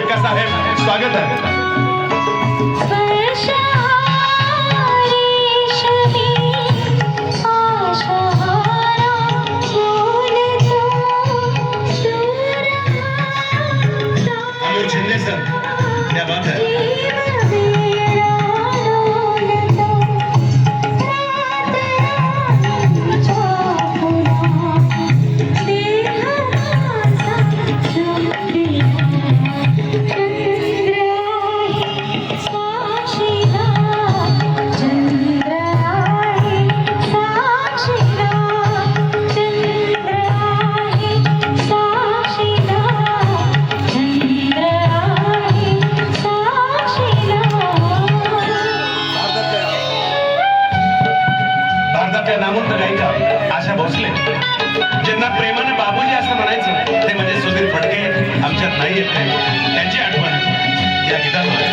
अक्का साहेब स्वागत आहे. शिंदे सर क्या बात है. नामवंत गायिका आशा भोसले ज्यांना प्रेमाने बाबूजी असं म्हणायचं ते म्हणजे सुधीर फडके आमच्यात नाही येत नाही. त्यांची आठवण या गीताद्वारे.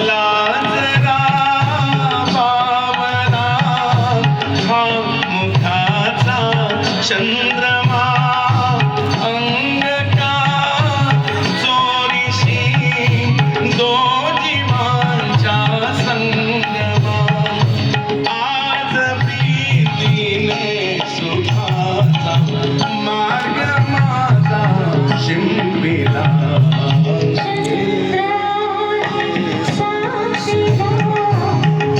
लाजरा बावला हा मुखाचा चंद्र